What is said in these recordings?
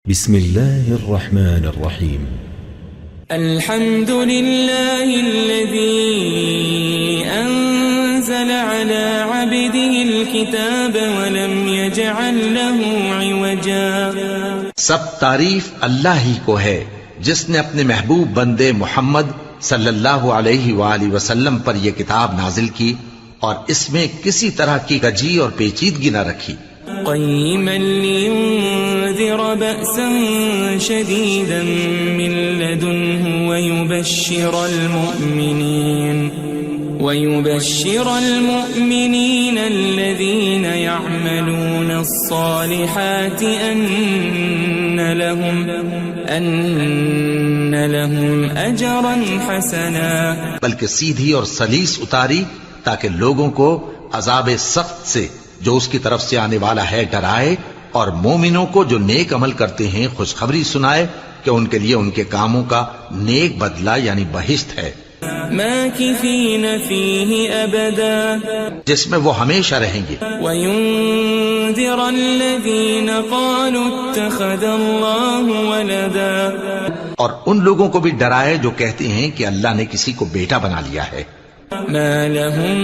بسم الله الرحمن الرحيم. الحمد لله الذي أنزل على عبده الكتاب ولم يجعل له عوجا. سب تعریف اللہ ہی کو ہے جس نے اپنے محبوب بندے محمد صلی اللہ علیہ وآلہ وسلم پر یہ کتاب نازل کی اور اس میں کسی طرح کی کجی اور پیچیدگی نہ رکھی. قيما لينذر بأسا شديدا من لدنه ويبشر المؤمنين الذين يعملون الصالحات أن لهم أجرا حسنا. بلکہ سیدھی اور سلیس اتاری تاکہ لوگوں کو عذاب سخت سے جو اس کی طرف سے آنے والا ہے ڈرائے، اور مومنوں کو جو نیک عمل کرتے ہیں خوشخبری سنائے کہ ان کے لیے ان کے کاموں کا نیک بدلہ یعنی بہشت ہے، ماکثین فیہ ابدا، جس میں وہ ہمیشہ رہیں گے. وینذر الذین قالوا اتخذ اللہ ولدا، اور ان لوگوں کو بھی ڈرائے جو کہتے ہیں کہ اللہ نے کسی کو بیٹا بنا لیا ہے. ما لهم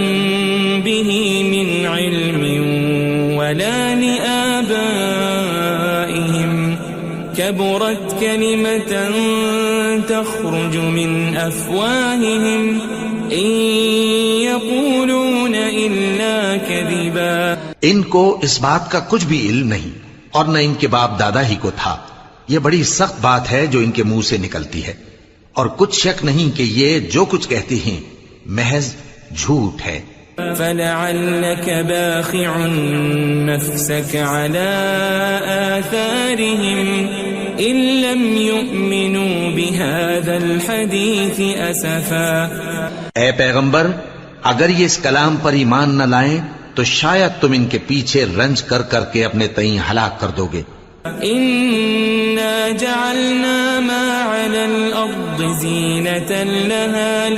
به من علم ولا لآبائهم كبرت كلمة تخرج من أفواههم إن يقولون إلا كذبا. ان کو اس بات کا کچھ بھی علم نہیں اور نہ ان کے باپ دادا ہی کو تھا. یہ بڑی سخت بات ہے جو ان کے منہ سے نکلتی ہے، اور کچھ شک نہیں کہ یہ جو کچھ کہتے ہیں محض جھوٹ ہے. فلعلك باخع نفسك على آثارهم إن لم يؤمنوا بهذا الحديث أسفا. اے پیغمبر، اگر یہ اس کلام پر ایمان نہ لائیں تو شاید تم ان کے پیچھے رنج کر کر کے اپنے تئیں ہلاک کر دو گے. إنا جعلنا ما على الأرض زينة لها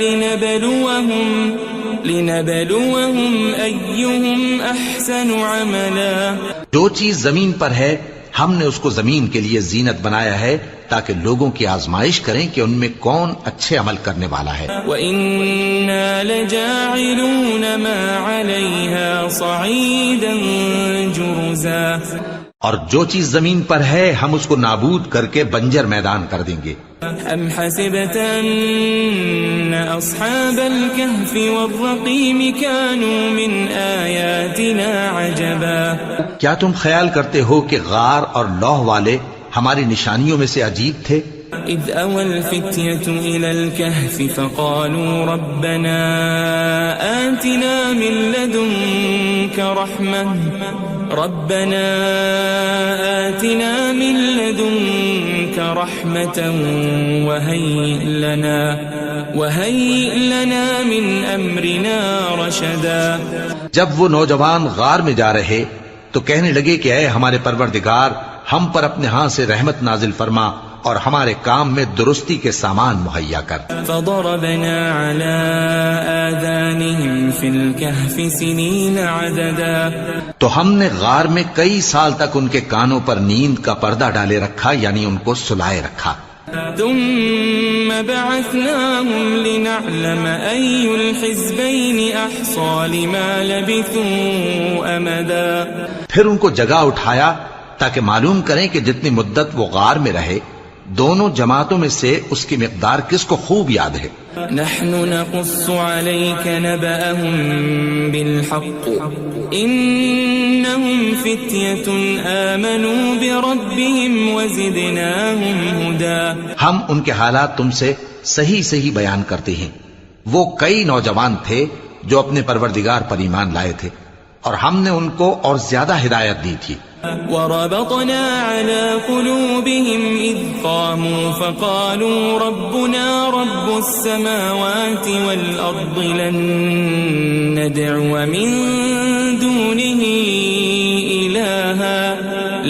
لنبلوهم أيهم أحسن عملا. جو چیز زمین پر ہے ہم نے اس کو زمین کے لیے زینت بنایا ہے تاکہ لوگوں کی آزمائش کریں کہ ان میں کون اچھے عمل کرنے والا ہے. وَإِنَّا لَجَاعِلُونَ مَا عَلَيْهَا صَعِيدًا جُرُزًا. اور جو چیز زمین پر ہے ہم اس کو نابود کر کے بنجر میدان کر دیں گے. ام حسبت ان اصحاب الكهف والرقيم كانوا من آیاتنا عجبا. کیا تم خیال کرتے ہو کہ غار اور لوح والے ہماری نشانیوں میں سے عجیب تھے؟ اذ اوى الفتية الى الكهف فقالوا ربنا آتنا من لدنك رحمة وهيئ لنا من أمرنا رشدا. جب وہ نوجوان غار میں جا رہے تو کہنے لگے کہ اے ہمارے پروردگار، ہم پر اپنے ہاں سے رحمت نازل فرما اور ہمارے کام میں درستی کے سامان مہیا کر. فضربنا على آذانهم في الكهف سنين عددا. تو ہم نے غار میں کئی سال تک ان کے کانوں پر نیند کا پردہ ڈالے رکھا، یعنی ان کو سلائے رکھا. ثم بعثناهم لنعلم أي الحزبين أحصى لما لبثوا أمدا. پھر ان کو جگہ اٹھایا تاکہ معلوم کریں کہ جتنی مدت وہ غار میں رہے دونوں جماعتوں میں سے اس کی مقدار کس کو خوب یاد ہے. نحن نقص عليك نبأهم بالحق إنهم فتية آمنوا بربهم وزدناهم هدى. ہم ان کے حالات تم سے صحیح صحیح بیان کرتے ہیں. وہ کئی نوجوان تھے جو اپنے پروردگار پر ایمان لائے تھے اور ہم نے ان کو اور زیادہ ہدایت دی تھی. وربطنا على قلوبهم إذ قاموا فقالوا ربنا رب السماوات والأرض لن ندعو من دونه إلها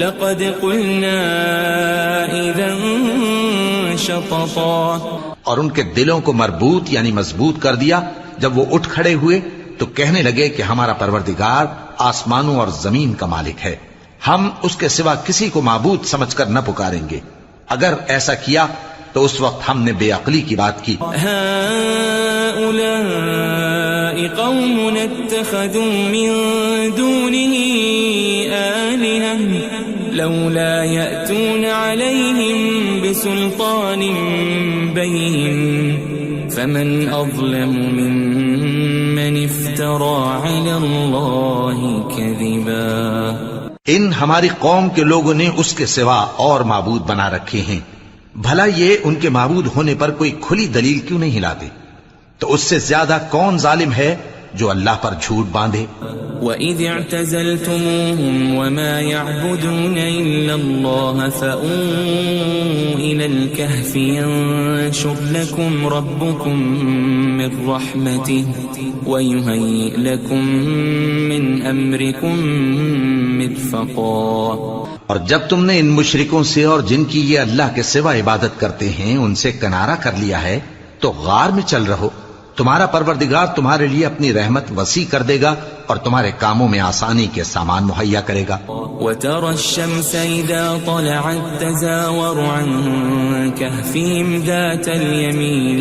لقد قلنا إذا شططا. اور ان کے دلوں کو مربوط یعنی مضبوط کر دیا. جب وہ اٹھ کھڑے ہوئے تو کہنے لگے کہ ہمارا پروردگار آسمانوں اور زمین کا مالک ہے، ہم اس کے سوا کسی کو معبود سمجھ کر نہ پکاریں گے. اگر ایسا کیا تو اس وقت ہم نے بے عقلی کی بات کی. هؤلاء قوم اتخذوا من دونه آلهة لولا يأتون عليهم بسلطان بين فمن أظلم ممن افترى على الله كذبا. ان ہماری قوم کے لوگوں نے اس کے سوا اور معبود بنا رکھے ہیں. بھلا یہ ان کے معبود ہونے پر کوئی کھلی دلیل کیوں نہیں لاتے؟ تو اس سے زیادہ کون ظالم ہے جو اللہ پر جھوٹ باندھے؟ وَإِذِ اعْتَزَلْتُمُوهُمْ وَمَا يَعْبُدُونَ إِلَّا اللَّهَ فَأْوُوا إِلَى الْكَهْفِ يَنشُرْ لَكُمْ رَبُّكُمْ مِنْ رَحْمَتِهِ وَيُهَيِّئْ لَكُمْ مِنْ أَمْرِكُمْ مِرْفَقًا. اور جب تم نے ان مشرکوں سے اور جن کی یہ اللہ کے سوا عبادت کرتے ہیں ان سے کنارہ کر لیا ہے تو غار میں چل رہو. تمہارا پروردگار تمہارے لیے اپنی رحمت وسیع کر دے گا اور تمہارے کاموں میں آسانی کے سامان مہیا کرے گا. وَتَرَى الشَّمْسَ إِذَا طَلَعَتْ تَزَاوَرُ عَنْ كَهْفِهِمْ ذَاتَ الْيَمِينِ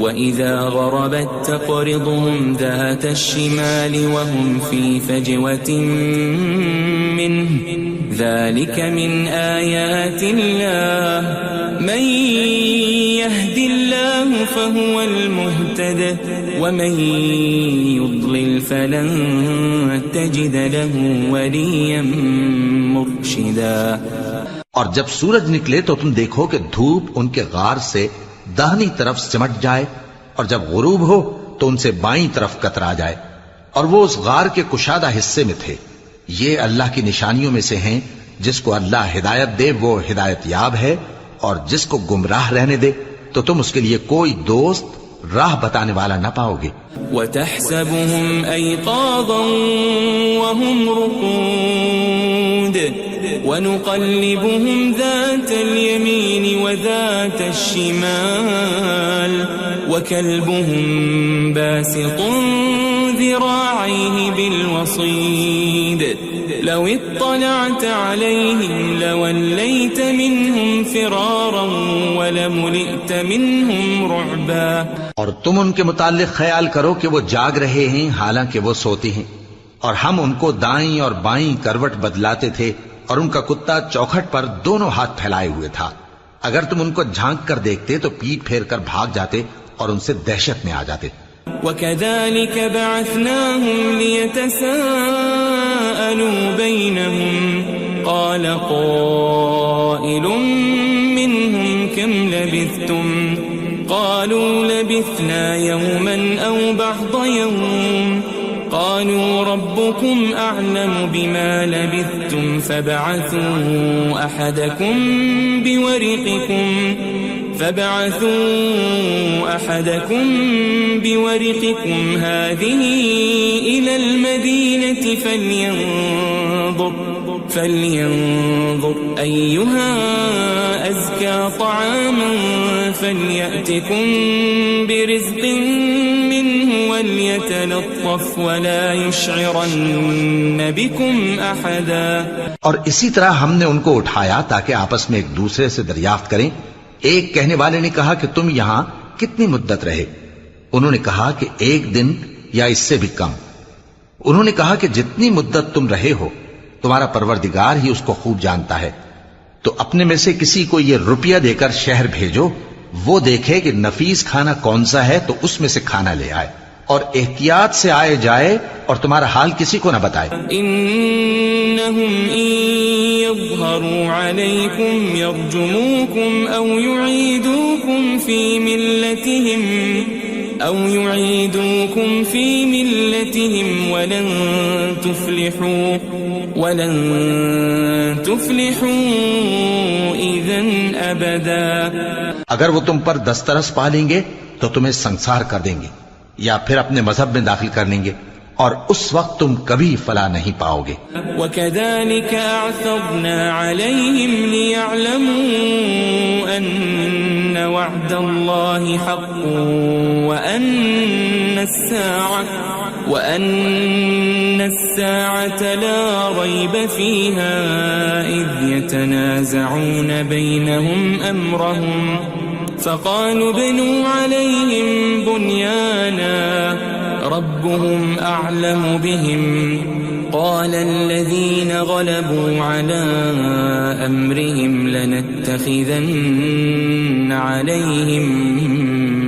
وَإِذَا غَرَبَتْ تَقْرِضُهُمْ ذَاتَ الشِّمَالِ وَهُمْ فِي فَجْوَةٍ مِّنْهُ ذَلِكَ مِنْ آيَاتِ اللَّهِ مَنْ يَهْدِ اللَّهُ فَهُوَ الْمُهْتَدِ وَمَنْ يُضْلِلْ فَلَنْ تَجِدَ لَهُ وَلِيًّا مُرْشِدًا. اور جب سورج نکلے تو تم دیکھو کہ دھوپ ان کے غار سے داہنی طرف سمٹ جائے اور جب غروب ہو تو ان سے بائیں طرف کترا جائے اور وہ اس غار کے کشادہ حصے میں تھے. یہ اللہ کی نشانیوں میں سے ہیں. جس کو اللہ ہدایت دے وہ ہدایت یاب ہے اور جس کو گمراہ رہنے دے تو تم اس کے لیے کوئی دوست راہ بتانے والا نہ پاؤ گے. وَتَحْسَبُهُمْ أَيْقَاظًا وَهُمْ رُقُودٌ وَنُقَلِّبُهُمْ ذَاتَ الْيَمِينِ وَذَاتَ الشِّمَالِ وَكَلْبُهُمْ بَاسِطٌ ذِرَاعَيْهِ بِالْوَصِيدِ لَوِ اطَّلَعْتَ عَلَيْهِمْ لَوَلَّيْتَ مِنْهُمْ فِرَارًا وَلَمُلِئْتَ مِنْهُمْ رُعْبًا. اور تم ان کے متعلق خیال کرو کہ وہ جاگ رہے ہیں حالانکہ وہ سوتے ہیں اور ہم ان کو دائیں اور بائیں کروٹ بدلاتے تھے اور ان کا کتا چوکھٹ پر دونوں ہاتھ پھیلائے ہوئے تھا. اگر تم ان کو جھانک کر دیکھتے تو پیٹ پھیر کر بھاگ جاتے اور ان سے دہشت میں آ جاتے. وَكَذَلِكَ بَعَثْنَاهُمْ لِيَتَسَاءَلُوا بَيْنَهُمْ قَالَ قَائِلٌ مِّنْهُمْ كَمْ لَبِثْتُمْ قَالُوا لَبِثْنَا يَوْمًا أَوْ بَعْضَ يَوْمٍ قَالُوا رَبُّكُمْ أَعْلَمُ بِمَا لَبِثْتُمْ فَابْعَثُوا أَحَدَكُمْ بِوَرِقِكُمْ هَذِهِ إِلَى الْمَدِينَةِ فَلْيَنظُرْ أَيُّهَا أَزْكَى طَعَامًا فَلْيَأْتِكُمْ بِرِزْقٍ مِّنْهُ وَلْيَتَلَطَّفْ وَلَا يُشْعِرَنَّ بِكُمْ أَحَدًا. اور اسی طرح ہم نے ان کو اٹھایا تاکہ آپس میں ایک دوسرے سے دریافت کریں. ایک کہنے والے نے کہا کہ تم یہاں کتنی مدت رہے؟ انہوں نے کہا کہ 1 دن یا اس سے بھی کم. انہوں نے کہا کہ جتنی مدت تم رہے ہو تمہارا پروردگار ہی اس کو خوب جانتا ہے. تو اپنے میں سے کسی کو یہ روپیہ دے کر شہر بھیجو، وہ دیکھے کہ نفیس کھانا کون سا ہے تو اس میں سے کھانا لے آئے اور احتیاط سے آئے جائے اور تمہارا حال کسی کو نہ بتائے. انہم ان یظہروا علیکم یرجموکم او یعیدوکم فی ملتہم ولن تفلحوا اذن ابدا. اگر وہ تم پر دسترس پا لیں گے تو تمہیں سنسار کر دیں گے یا پھر اپنے مذہب میں داخل کر لیں گے اور اس وقت تم کبھی فلاح نہیں پاؤ گے. وَكَذَلِكَ أَعْثَرْنَا عَلَيْهِمْ لِيَعْلَمُوا أَنَّ وَعْدَ اللَّهِ حَقٌّ وَأَنَّ وأن الساعة لا ريب فيها إذ يتنازعون بينهم أمرهم فقالوا ابنوا عليهم بنيانا ربهم أعلم بهم قال الذين غلبوا على أمرهم لنتخذن عليهم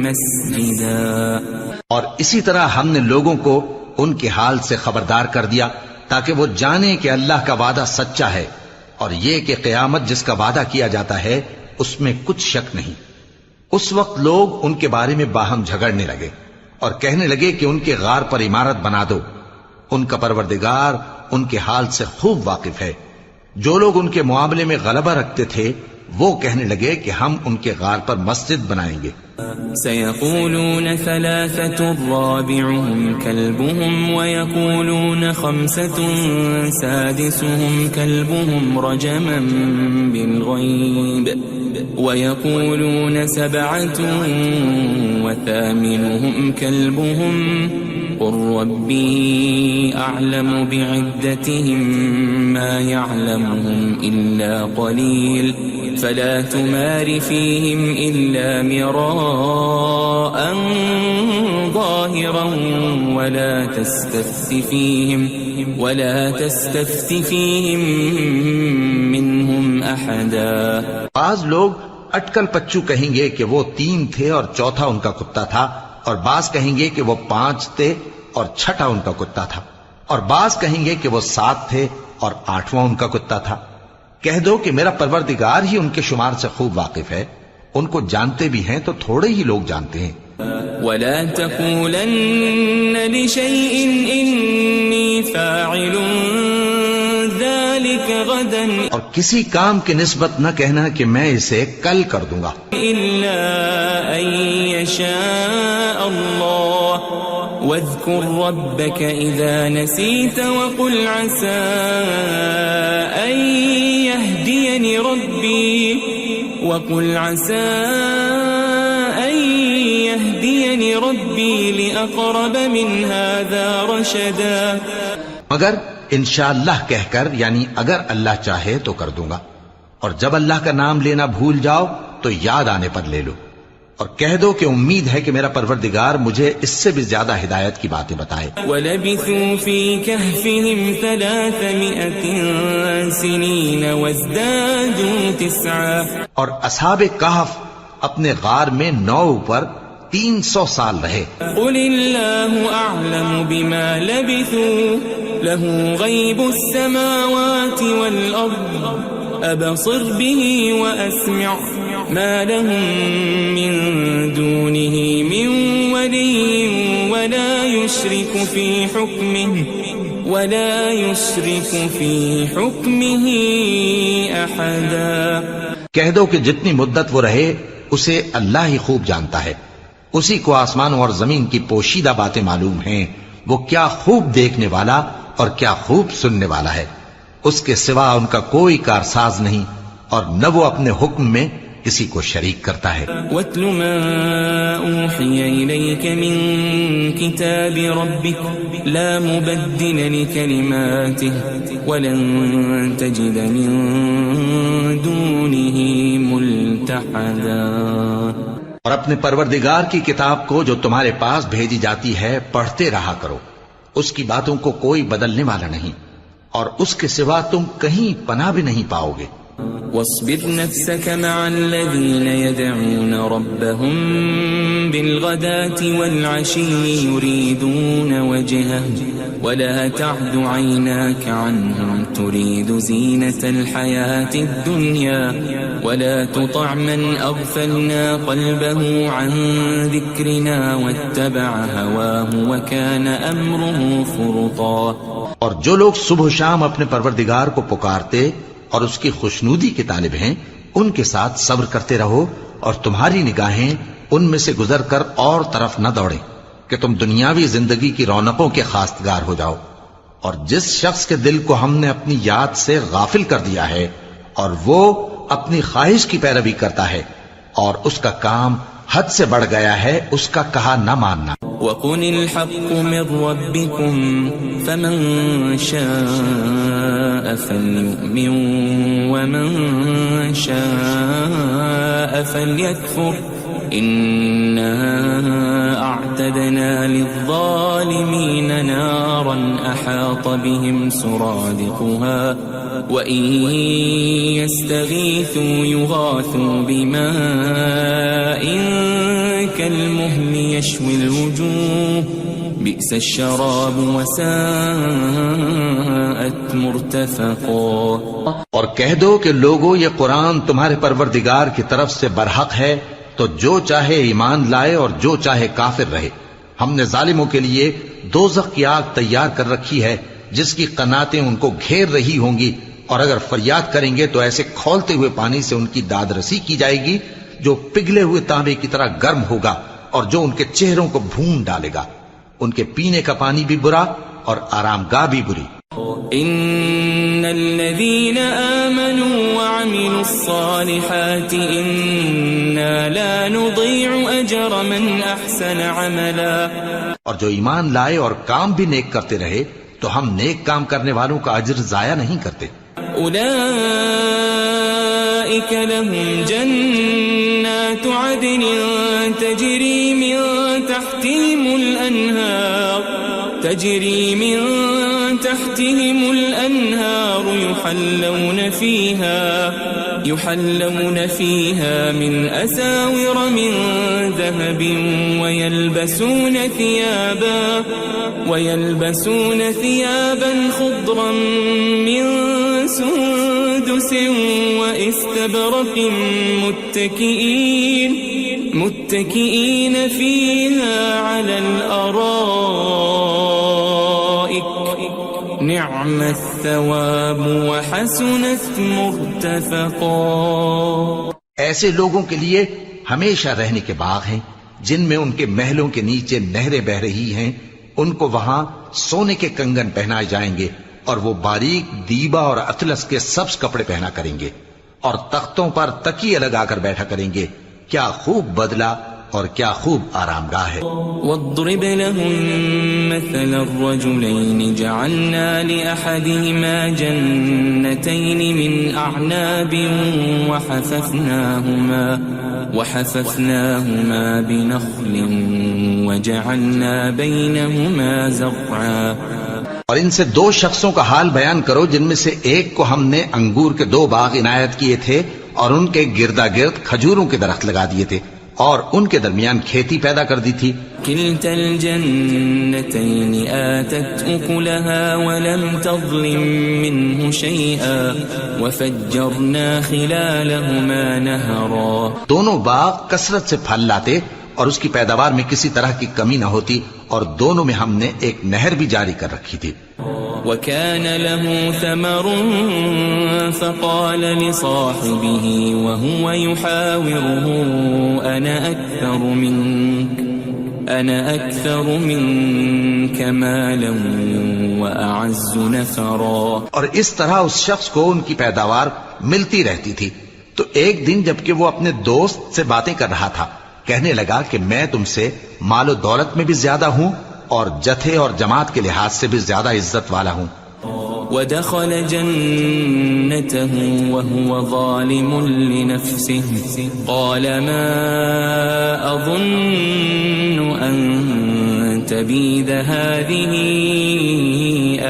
مسجدا. اور اسی طرح ہم نے لوگوں کو ان کے حال سے خبردار کر دیا تاکہ وہ جانیں کہ اللہ کا وعدہ سچا ہے اور یہ کہ قیامت جس کا وعدہ کیا جاتا ہے اس میں کچھ شک نہیں. اس وقت لوگ ان کے بارے میں باہم جھگڑنے لگے اور کہنے لگے کہ ان کے غار پر عمارت بنا دو. ان کا پروردگار ان کے حال سے خوب واقف ہے. جو لوگ ان کے معاملے میں غلبہ رکھتے تھے وہ کہنے لگے کہ ہم ان کے غار پر مسجد بنائیں گے. سيقولون ثلاثة رابعهم كلبهم ويقولون خمسة سادسهم كلبهم رجما بالغيب ويقولون سبعة وثامنهم كلبهم قل ربي أعلم بعدتهم ما يعلمهم إلا قليل فلا تمار فيهم إلا مراء ظاهرا ولا تستفت فيهم منهم أحدا. بعض لوگ اٹکل پچو کہیں گے کہ وہ 3 تھے اور چوتھا ان کا کتا تھا، اور بعض کہیں گے کہ وہ 5 تھے اور چھٹا ان کا کتا تھا، اور بعض کہیں گے کہ وہ 7 تھے اور 8واں ان کا کتا تھا. کہہ دو کہ میرا پروردگار ہی ان کے شمار سے خوب واقف ہے. ان کو جانتے بھی ہیں تو تھوڑے ہی لوگ جانتے ہیں. ولا تقولن لشيء إني فاعل ذلك غدا اور کسی کام کی نسبت نہ کہنا کہ میں اسے کل کر دوں گا إلا أن يشاء الله واذكر ربك إذا نسيت وقل عسى أن يهديني ربي لأقرب من هذا رشدا. مگر انشاءاللہ کہہ کر، یعنی اگر اللہ چاہے تو کر دوں گا، اور جب اللہ کا نام لینا بھول جاؤ تو یاد آنے پر لے لو، اور کہہ دو کہ امید ہے کہ میرا پروردگار مجھے اس سے بھی زیادہ ہدایت کی باتیں بتائے. وَلَبِثُوا فِي كَهْفِهِمْ 300 سِنِينَ وَازْدَادُوا 9. اور اصحاب کہف اپنے غار میں 9 پر 300 سال رہے. قُلِ اللَّهُ أَعْلَمُ بِمَا لَبِثُوا لَهُ غَيْبُ السَّمَاوَاتِ وَالْأَرْضِ أَبْصِرْ بِهِ وَأَسْمِعْ مَا لَهُم مِّن دُونِهِ مِن وَلِيٍّ وَلَا يُشْرِكُ فِي حُكْمِهِ أَحَدًا. کہہ دو کہ جتنی مدت وہ رہے اسے اللہ ہی خوب جانتا ہے. اسی کو آسمانوں اور زمین کی پوشیدہ باتیں معلوم ہیں. وہ کیا خوب دیکھنے والا اور کیا خوب سننے والا ہے. اس کے سوا ان کا کوئی کارساز نہیں، اور نہ وہ اپنے حکم میں کسی کو شریک کرتا ہے. وَاتْلُ مَا أُوحِيَ إِلَيْكَ مِن كِتَابِ رَبِّكَ لَا مُبَدِّلَ لِكَلِمَاتِهِ وَلَن تَجِدَ مِن دُونِهِ مُلْتَحَدًا. اور اپنے پروردگار کی کتاب کو جو تمہارے پاس بھیجی جاتی ہے پڑھتے رہا کرو. اس کی باتوں کو کوئی بدلنے والا نہیں، اور اس کے سوا تم کہیں پناہ بھی نہیں پاؤ گے. واصبر نفسك مع الذين يدعون ربهم بالغداة والعشي يريدون وجهه ولا تعد عيناك عنهم تريد زينة الحياة الدنيا ولا تطع من أغفلنا قلبه عن ذكرنا واتبع هواه وكان أمره فرطا. اور جو لوگ صبح و شام اپنے پروردگار کو پکارتے اور اس کی خوشنودی کے طالب ہیں ان کے ساتھ صبر کرتے رہو، اور تمہاری نگاہیں ان میں سے گزر کر اور طرف نہ دوڑیں کہ تم دنیاوی زندگی کی رونقوں کے خواستگار ہو جاؤ. اور جس شخص کے دل کو ہم نے اپنی یاد سے غافل کر دیا ہے اور وہ اپنی خواہش کی پیروی کرتا ہے اور اس کا کام حد سے بڑھ گیا ہے اس کا کہا نہ ماننا۔ وَقُلِ الْحَقُّ مِنْ رَبِّكُمْ فَمَنْ شَاءَ فَلْيُؤْمِنْ وَمَنْ شَاءَ فَلْيَكْفُرْ إِنَّا أَعْتَدْنَا لِلظَّالِمِينَ نَارًا أَحَاطَ بِهِمْ سُرَادِقُهَا وَإِنْ يَسْتَغِيثُوا يُغَاثُوا بِمَاءٍ كَالْمُهْلِ يَشْوِي الْوُجُوهَ بِئْسَ الشَّرَابُ وَسَاءَتْ مُرْتَفَقًا۔ اور کہہ دو کہ لوگو یہ قرآن تمہارے پروردگار کی طرف سے برحق ہے، تو جو چاہے ایمان لائے اور جو چاہے کافر رہے۔ ہم نے ظالموں کے لیے دوزخ کی آگ تیار کر رکھی ہے جس کی قناتیں ان کو گھیر رہی ہوں گی، اور اگر فریاد کریں گے تو ایسے کھولتے ہوئے پانی سے ان کی داد رسی کی جائے گی جو پگھلے ہوئے تانبے کی طرح گرم ہوگا اور جو ان کے چہروں کو بھون ڈالے گا۔ ان کے پینے کا پانی بھی برا اور آرام گاہ بھی بری۔ ان الذين آمنوا وعملوا الصالحات انا لا نضيع اجر من احسن عملا۔ اور جو ایمان لائے اور کام بھی نیک کرتے رہے تو ہم نیک کام کرنے والوں کا اجر ضائع نہیں کرتے۔ اولئك لهم جنات عدن تجري من تحتهم الأنهار يحلون فيها من أساور من ذهب ويلبسون ثيابا خضرا من سندس واستبرق متكئين فيها على الأرائك نعم الثواب وحسنت مرتفقا۔ ایسے لوگوں کے لیے ہمیشہ رہنے کے باغ ہیں جن میں ان کے محلوں کے نیچے نہریں بہ رہی ہیں، ان کو وہاں سونے کے کنگن پہنائے جائیں گے اور وہ باریک دیبا اور اطلس کے سبز کپڑے پہنا کریں گے، اور تختوں پر تکیے لگا کر بیٹھا کریں گے۔ کیا خوب بدلہ اور کیا خوب آرام گاہ ہے۔ واضرب لهم مثل الرجلين جعلنا لأحدهما جنتين من أعناب وحففناهما بنخل وجعلنا بينهما زرعا۔ اور ان سے دو شخصوں کا حال بیان کرو جن میں سے ایک کو ہم نے انگور کے 2 باغ عنایت کیے تھے اور ان کے گردا گرد کھجوروں کے درخت لگا دیے تھے اور ان کے درمیان کھیتی پیدا کر دی تھی۔ كلتا الجنتين آتت أكلها ولم تظلم منه شيئا وفجرنا خلالهما نهرا۔ دونوں باغ کثرت سے پھل لاتے اور اس کی پیداوار میں کسی طرح کی کمی نہ ہوتی، اور دونوں میں ہم نے ایک نہر بھی جاری کر رکھی تھی۔ وكان له ثمر فقال لصاحبه وهو يحاوره أنا أكثر منك مالا وأعز نفرا۔ اور اس طرح اس شخص کو ان کی پیداوار ملتی رہتی تھی، تو ایک دن جبکہ وہ اپنے دوست سے باتیں کر رہا تھا کہنے لگا کہ میں تم سے مال و دولت میں بھی زیادہ ہوں اور جتھے اور جماعت کے لحاظ سے بھی زیادہ عزت والا ہوں۔ ودخل جنته وهو ظالم لنفسه قال ما أظن أن تبيد هذه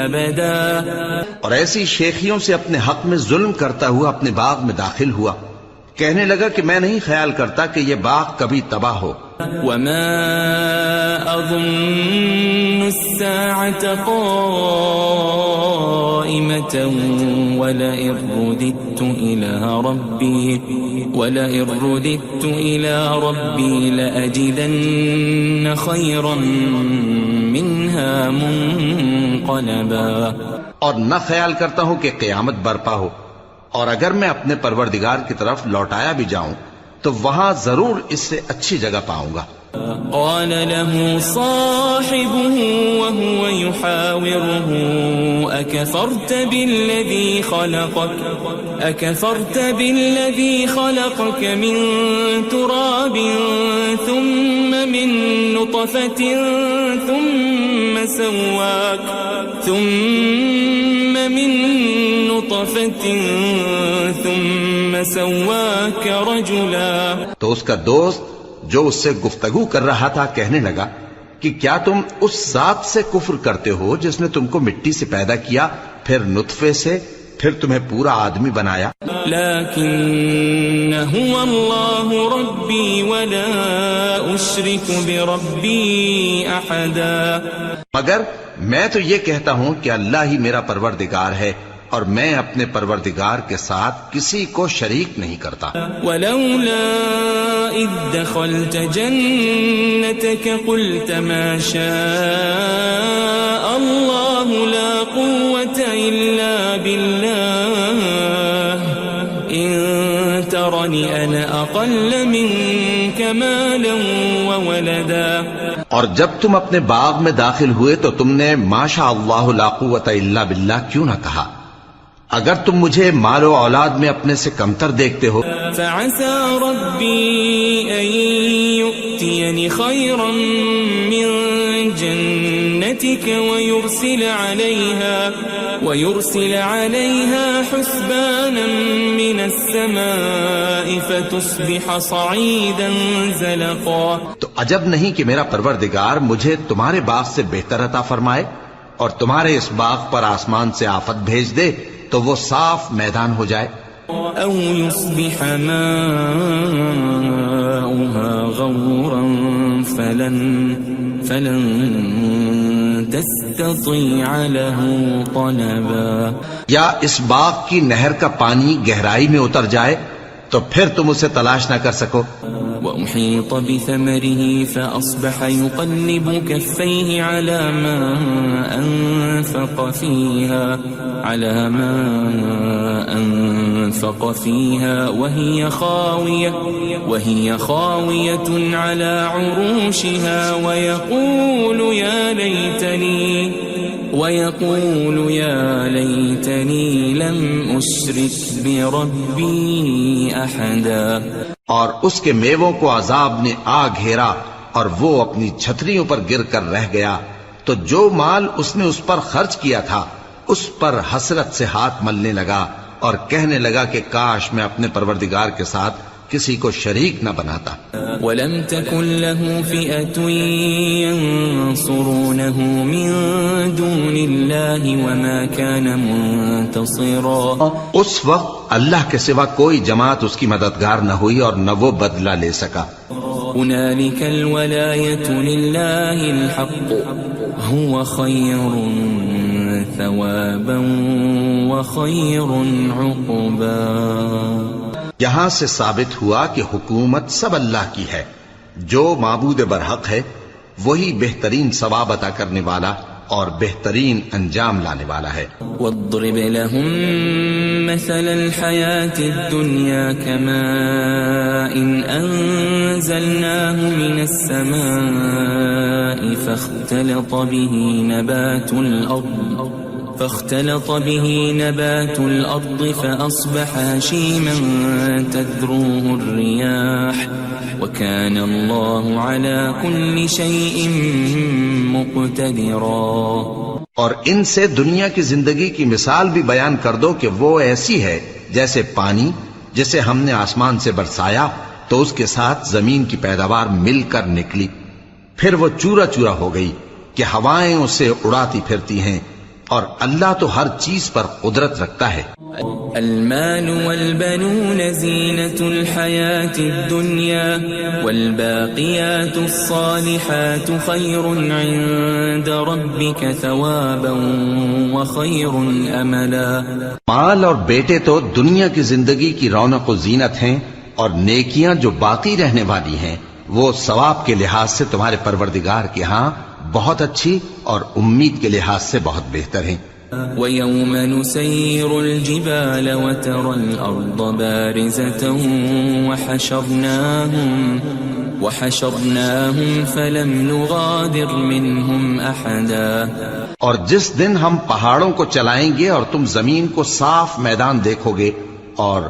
أبدا۔ اور ایسی شیخیوں سے اپنے حق میں ظلم کرتا ہوا اپنے باغ میں داخل ہوا، کہنے لگا کہ میں نہیں خیال کرتا کہ یہ باغ کبھی تباہ ہو۔ وما أظن الساعة قائمة ولئن رددت إلى ربي لأجدن خيرا منها منقلبا۔ اور نہ خیال کرتا ہوں کہ قیامت برپا ہو، اور اگر میں اپنے پروردگار کی طرف لوٹایا بھی جاؤں تو وہاں ضرور اس سے اچھی جگہ پاؤں گا۔ قال له صاحبه وهو يحاوره أكفرت بالذي خلقك من تراب ثم من نطفة ثم سواك رجلا. تو اس کا دوست جو اس سے گفتگو کر رہا تھا کہنے لگا کہ کیا تم اس ذات سے کفر کرتے ہو جس نے تم کو مٹی سے پیدا کیا، پھر نطفے سے، پھر تمہیں پورا آدمی بنایا؟ لیکن هو اللہ ربی ولا اشرک بربی احدا. مگر میں تو یہ کہتا ہوں کہ اللہ ہی میرا پروردگار ہے اور میں اپنے پروردگار کے ساتھ کسی کو شریک نہیں کرتا. ولولا اذ دخلت جنتك قلت ما شاء الله لا قوة إلا بالله إن ترني أنا أقل منك مالا وولدا. اور جب تم اپنے باغ میں داخل ہوئے تو تم نے ما شاء اللہ لا قوة الا باللہ کیوں نہ کہا؟ اگر تم مجھے مال و اولاد میں اپنے سے کمتر دیکھتے ہو. فعسى ربي أن يؤتيني خيرا من جنتك ويرسل عليها حسبانا من السماء فتصبح صعيدا زلقا. تو عجب نہیں کہ میرا پروردگار مجھے تمہارے باغ سے بہتر عطا فرمائے اور تمہارے اس باغ پر آسمان سے آفت بھیج دے تو وہ صاف میدان ہو جائے. او يصبح ماؤها غورا فلن تستطيع له طلبا. یا اس باغ کی نہر کا پانی گہرائی میں اتر جائے تو پھر تم اسے تلاش نہ کر سکو. وأحيط بثمره فأصبح يقلب كفيه على ما أنفق فيها وهي خاوية على عروشها ويقول يا ليتني لم أشرك بربي أحدا. اور اس کے میووں کو عذاب نے آ گھیرا اور وہ اپنی چھتریوں پر گر کر رہ گیا، تو جو مال اس نے اس پر خرچ کیا تھا اس پر حسرت سے ہاتھ ملنے لگا اور کہنے لگا کہ کاش میں اپنے پروردگار کے ساتھ کسی کو شریک نہ بناتا. ولم تكن له فئة ينصرونه من دون الله وما كان منتصرا. اس وقت اللہ کے سوا کوئی جماعت اس کی مددگار نہ ہوئی اور نہ وہ بدلہ لے سکا. هنالك الولاية لله الحق هو خير ثوابا وخير عقبا. یہاں سے ثابت ہوا کہ حکومت سب اللہ کی ہے، جو معبود برحق ہے وہی بہترین ثواب عطا کرنے والا اور بہترین انجام لانے والا ہے. واضرب لهم مثل الحياة الدنيا كماء أنزلناه من السماء فاختلط به نبات الأرض فأصبح هشيما تذروه الرياح وكان الله على كل شيء مقتدرا. اور ان سے دنیا کی زندگی کی مثال بھی بیان کر دو کہ وہ ایسی ہے جیسے پانی جسے ہم نے آسمان سے برسایا تو اس کے ساتھ زمین کی پیداوار مل کر نکلی، پھر وہ چورا چورا ہو گئی کہ ہوائیں اسے اڑاتی پھرتی ہیں، اور اللہ تو ہر چیز پر قدرت رکھتا ہے. المال والبنون زينة الحياة الدنيا والباقيات الصالحات خير عند ربك ثوابا وخير أملا. مال اور بیٹے تو دنیا کی زندگی کی رونق و زینت ہیں، اور نیکیاں جو باقی رہنے والی ہیں وہ ثواب کے لحاظ سے تمہارے پروردگار کے ہاں بہت اچھی اور امید کے لحاظ سے بہت بہتر ہیں. وَيَوْمَ نُسَيِّرُ الْجِبَالَ وَتَرَى الْأَرْضَ بَارِزَةً وحشرناهم فلم نغادر منهم أحدا اور جس دن ہم پہاڑوں کو چلائیں گے اور تم زمین کو صاف میدان دیکھو گے اور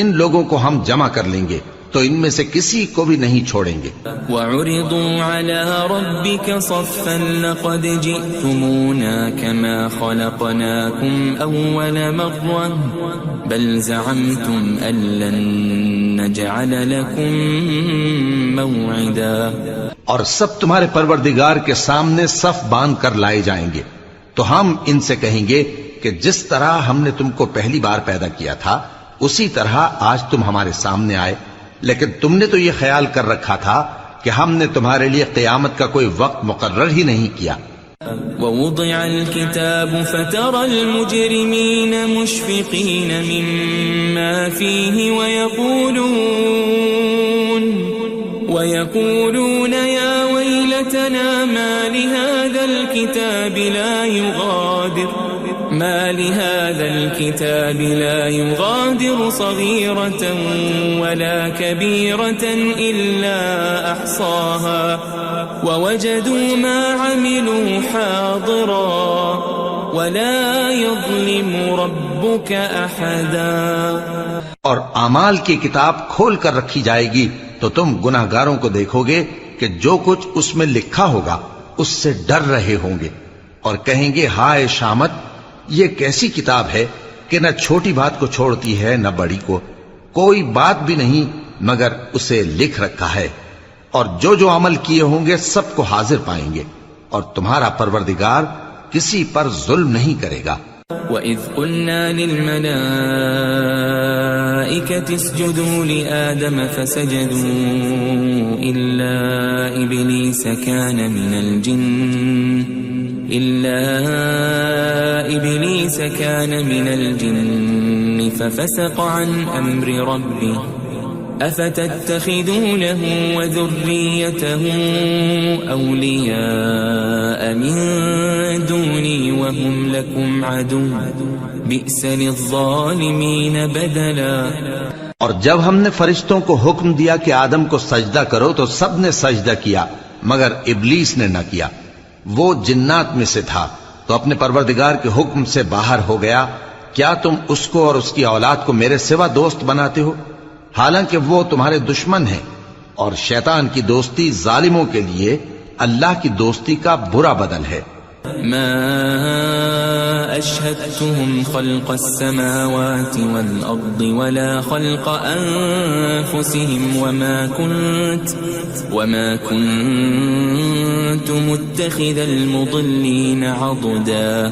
ان لوگوں کو ہم جمع کر لیں گے تو ان میں سے کسی کو بھی نہیں چھوڑیں گے. وعرضوا على ربك صفا لقد جئتمونا كما خلقناكم أول مرة بل زعمتم أن لن نجعل لكم موعدا. اور سب تمہارے پروردگار کے سامنے صف باندھ کر لائے جائیں گے تو ہم ان سے کہیں گے کہ جس طرح ہم نے تم کو پہلی بار پیدا کیا تھا اسی طرح آج تم ہمارے سامنے آئے، لیکن تم نے تو یہ خیال کر رکھا تھا کہ ہم نے تمہارے لیے قیامت کا کوئی وقت مقرر ہی نہیں کیا. ووضع الكتاب فترى المجرمين مشفقين مما فيه ويقولون يا ويلتنا ما لهذا الكتاب لا يغادر صغيرة ولا كبيرة إلا أحصاها ووجدوا ما عملوا حاضرا ولا يظلم ربك أحدا. اور اعمال کی کتاب کھول کر رکھی جائے گی تو تم گناہگاروں کو دیکھو گے کہ جو کچھ اس میں لکھا ہوگا اس سے ڈر رہے ہوں گے اور کہیں گے ہائے شامت، یہ کیسی کتاب ہے کہ نہ چھوٹی بات کو چھوڑتی ہے نہ بڑی کو، کوئی بات بھی نہیں مگر اسے لکھ رکھا ہے، اور جو عمل کیے ہوں گے سب کو حاضر پائیں گے، اور تمہارا پروردگار کسی پر ظلم نہیں کرے گا. وَإِذْ قُلْنَا لِلْمَلَائِكَةِ اسْجُدُوا لِآدَمَ فَسَجَدُوا إِلَّا إِبْلِيسَ كَانَ مِنَ الْجِنِّ فَفَسَقَ عَنْ أَمْرِ رَبِّهِ أَفَتَتَّخِذُونَهُ وَذُرِّيَّتَهُ أَوْلِيَاءَ مِن دُونِي وَهُمْ لَكُمْ عَدُوٌّ بِئْسَ لِلظَّالِمِينَ بَدَلًا. اور جب ہم نے فرشتوں کو حکم دیا کہ آدم کو سجدہ کرو تو سب نے سجدہ کیا مگر ابلیس نے نہ کیا، وہ جنات میں سے تھا تو اپنے پروردگار کے حکم سے باہر ہو گیا. کیا تم اس کو اور اس کی اولاد کو میرے سوا دوست بناتے ہو حالانکہ وہ تمہارے دشمن ہیں، اور شیطان کی دوستی ظالموں کے لیے اللہ کی دوستی کا برا بدل ہے. ما أشهدتهم خلق السماوات والأرض ولا خلق أنفسهم وما كنت متخذ المضلين عضدا.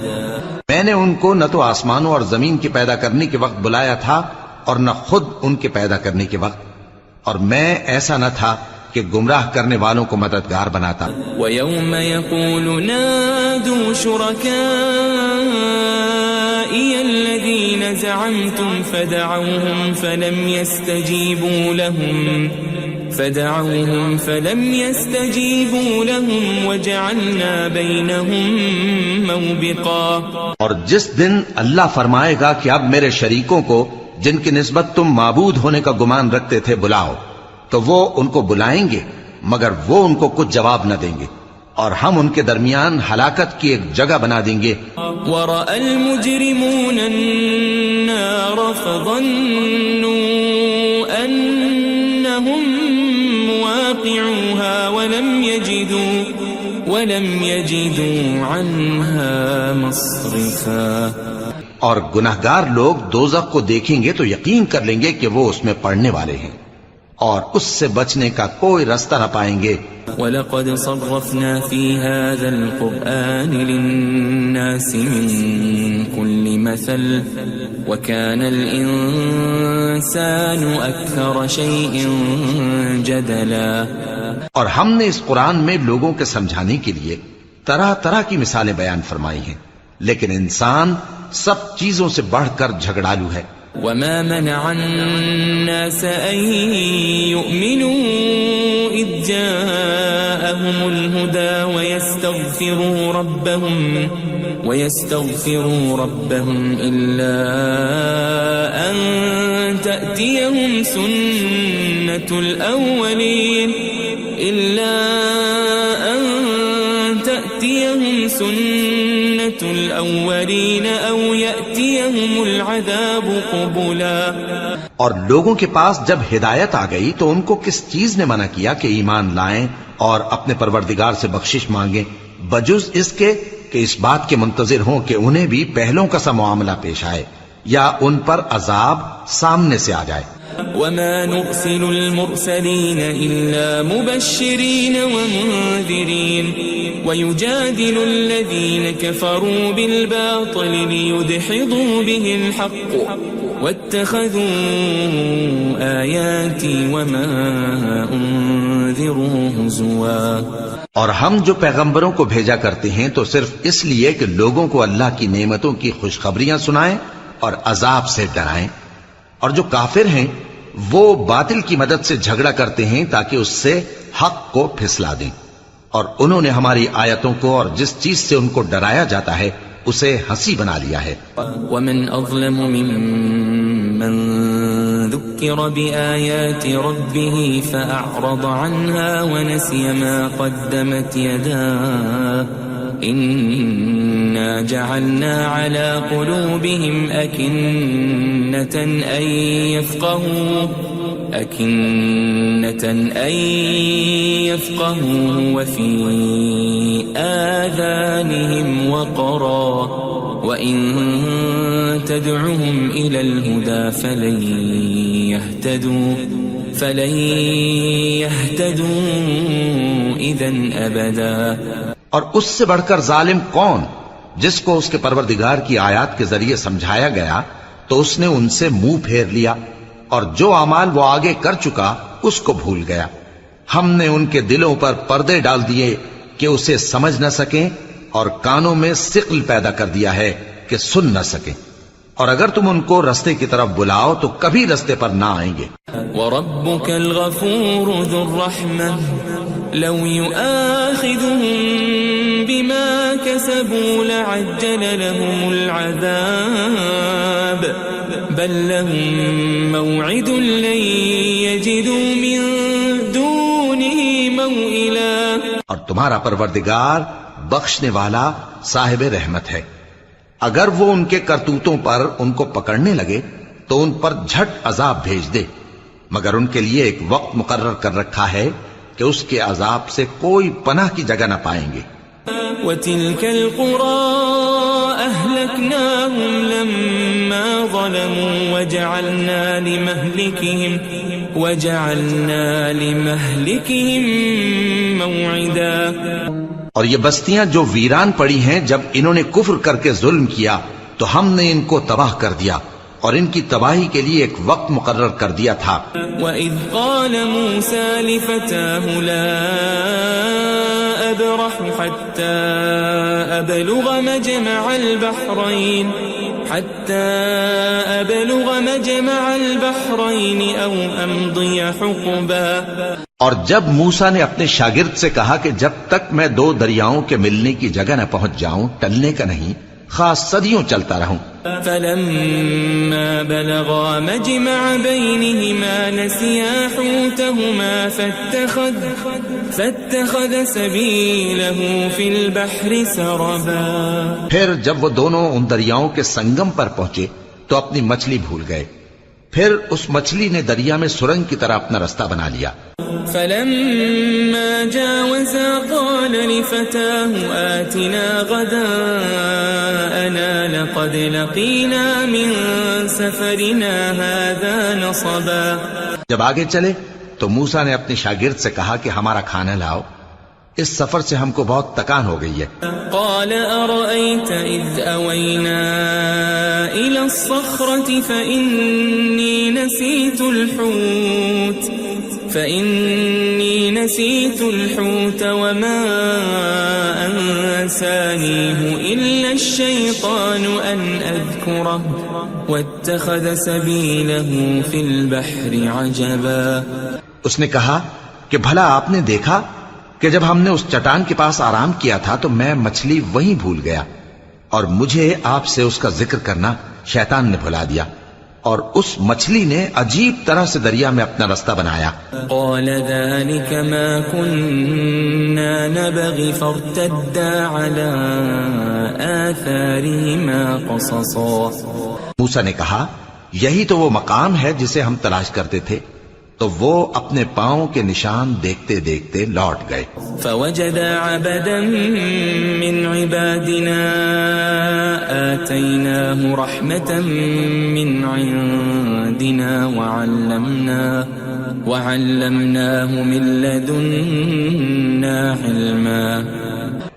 میں نے ان کو نہ تو آسمانوں اور زمین کے پیدا کرنے کے وقت بلایا تھا اور نہ خود ان کے پیدا کرنے کے وقت، اور میں ایسا نہ تھا کہ گمراہ کرنے والوں کو مددگار بناتا. وَيَوْمَ يَقُولُ نَادُوا شُرَكَائِيَ الَّذِينَ زَعَمْتُمْ فَدَعَوْهُمْ فَلَمْ يَسْتَجِيبُوا لَهُمْ وَجَعَلْنَا بَيْنَهُمْ مَوْبِقًا. اور جس دن اللہ فرمائے گا کہ اب میرے شریکوں کو جن کی نسبت تم معبود ہونے کا گمان رکھتے تھے بلاؤ، تو وہ ان کو بلائیں گے مگر وہ ان کو کچھ جواب نہ دیں گے، اور ہم ان کے درمیان ہلاکت کی ایک جگہ بنا دیں گے. وَرَأَى الْمُجْرِمُونَ النَّارَ فَظَنُّوا أَنَّهُمْ مُوَاقِعُوهَا وَلَمْ يَجِدُوا عَنْهَا مَصْرِفًا. اور گناہگار لوگ دوزخ کو دیکھیں گے تو یقین کر لیں گے کہ وہ اس میں پڑنے والے ہیں اور اس سے بچنے کا کوئی رستہ نہ پائیں گے. وَلَقَدْ صَرَّفْنَا فِي هَذَا الْقُرْآنِ لِلنَّاسِ مِنْ كُلِّ مَثَلٍ وَكَانَ الْإِنسَانُ أَكْثَرَ شَيْءٍ جَدَلًا. اور ہم نے اس قرآن میں لوگوں کے سمجھانے کے لیے طرح طرح کی مثالیں بیان فرمائی ہیں، لیکن انسان سب چیزوں سے بڑھ کر جھگڑالو ہے. وَمَا مَنَعَ النَّاسَ أَن يُؤْمِنُوا إِذْ جَاءَهُمُ الْهُدَى وَيَسْتَغْفِرُوا رَبَّهُمْ إِلَّا أَن تَأْتِيَهُمْ سُنَّةُ الْأَوَّلِينَ إلا أن تأتيهم سنة الأولين أو يأتيهم العذاب قبلا. اور لوگوں کے پاس جب ہدایت آ گئی تو ان کو کس چیز نے منع کیا کہ ایمان لائیں اور اپنے پروردگار سے بخشش مانگیں بجز اس کے کہ اس بات کے منتظر ہوں کہ انہیں بھی پہلوں کا سا معاملہ پیش آئے یا ان پر عذاب سامنے سے آ جائے. وما نرسل المرسلين إلا مبشرين ومنذرين ويجادل الذين كفروا بالباطل ليدحضوا به الحق واتخذوا آياتي وما أنذروا هزوا. اور ہم جو پیغمبروں کو بھیجا کرتے ہیں تو صرف اس لیے کہ لوگوں کو اللہ کی نعمتوں کی خوشخبریاں سنائیں اور عذاب سے ڈرائیں. اور جو کافر ہیں وہ باطل کی مدد سے جھگڑا کرتے ہیں تاکہ اس سے حق کو پھسلا دیں. اور انہوں نے ہماری آیتوں کو اور جس چیز سے ان کو ڈرایا جاتا ہے اسے ہنسی بنا لیا ہے. ومن اظلم ممن ذکر بآیات ربه فأعرض عنها ونسي ما قدمت يداه إنا جعلنا على قلوبهم أكنة أن يفقهوا وفي آذانهم وقرا وإن تدعهم إلى الهدى فلن يهتدوا إذن أبدا. اور اس سے بڑھ کر ظالم کون جس کو اس کے پروردگار کی آیات کے ذریعے سمجھایا گیا تو اس نے ان سے منہ پھیر لیا اور جو اعمال وہ آگے کر چکا اس کو بھول گیا. ہم نے ان کے دلوں پر پردے ڈال دیے کہ اسے سمجھ نہ سکیں اور کانوں میں ثقل پیدا کر دیا ہے کہ سن نہ سکیں. اور اگر تم ان کو رستے کی طرف بلاؤ تو کبھی رستے پر نہ آئیں گے. وَرَبُّكَ الْغَفُورُ ذُو الرَّحْمَةِ لَوْ يُؤَاخِذُهُم بِمَا كَسَبُوا لَعَجَّلَ لَهُمُ الْعَذَابَ بَل لَّهُم مَّوْعِدٌ لَّن يَجِدُوا مِن دُونِهِ مَوْئِلًا. اور تمہارا پروردگار بخشنے والا صاحب رحمت ہے. اگر وہ ان کے کرتوتوں پر ان کو پکڑنے لگے تو ان پر جھٹ عذاب بھیج دے مگر ان کے لیے ایک وقت مقرر کر رکھا ہے کہ اس کے عذاب سے کوئی پناہ کی جگہ نہ پائیں گے. وَتِلْكَ الْقُرَىٰ أَهْلَكْنَاهُمْ لَمَّا ظَلَمُوا وَجَعَلْنَا لِمَهْلِكِهِمْ مَوْعِدًا. اور یہ بستیاں جو ویران پڑی ہیں جب انہوں نے کفر کر کے ظلم کیا تو ہم نے ان کو تباہ کر دیا اور ان کی تباہی کے لیے ایک وقت مقرر کر دیا تھا. وَإِذْ قَالَ مُوسَى لِفَتَاهُ لَا أَبْرَحُ حَتَّى أَبْلُغَ مَجْمَعَ الْبَحْرَيْنِ أَوْ أَمْضِيَ حُقُبًا. اور جب موسیٰ نے اپنے شاگرد سے کہا کہ جب تک میں دو دریاؤں کے ملنے کی جگہ نہ پہنچ جاؤں ٹلنے کا نہیں خاص صدیوں چلتا رہوں. فَلَمَّا بَلَغَا مَجْمَعَ بَيْنِهِمَا نَسِيَا حُوتَهُمَا فَاتَّخَذَ سَبِيلَهُ فِي الْبَحْرِ سَرَبًا. پھر جب وہ دونوں ان دریاؤں کے سنگم پر پہنچے تو اپنی مچھلی بھول گئے. پھر اس مچھلی نے دریا میں سرنگ کی طرح اپنا رستہ بنا لیا. فَلَمَّا جَاوَزَا قَالَ لِفَتَاهُ آتِنَا غَدَاءَنَا لَقَدْ لَقِينَا مِن سَفَرِنَا هَذَا نَصَبًا. جب آگے چلے تو موسیٰ نے اپنے شاگرد سے کہا کہ ہمارا کھانا لاؤ اس سفر سے ہم کو بہت تکان ہو گئی ہے. قال أرأيت إذ أوينا إلى الصخرة فإني نسيت الحوت وما أنسانيه إلا الشيطان أن أذكره واتخذ سبيله في البحر عجبا. اس نے کہا کہ بھلا آپ نے دیکھا کہ جب ہم نے اس چٹان کے پاس آرام کیا تھا تو میں مچھلی وہیں بھول گیا اور مجھے آپ سے اس کا ذکر کرنا شیطان نے بھلا دیا اور اس مچھلی نے عجیب طرح سے دریا میں اپنا رستہ بنایا. قال ذلك ما كنا نبغي فارتدا على آثارهما قصصا. موسیٰ نے کہا یہی تو وہ مقام ہے جسے ہم تلاش کرتے تھے. تو وہ اپنے پاؤں کے نشان دیکھتے دیکھتے لوٹ گئے. فوجد عبدا من عبادنا آتيناه رحمة من عندنا وعلمناه من لدنا علما.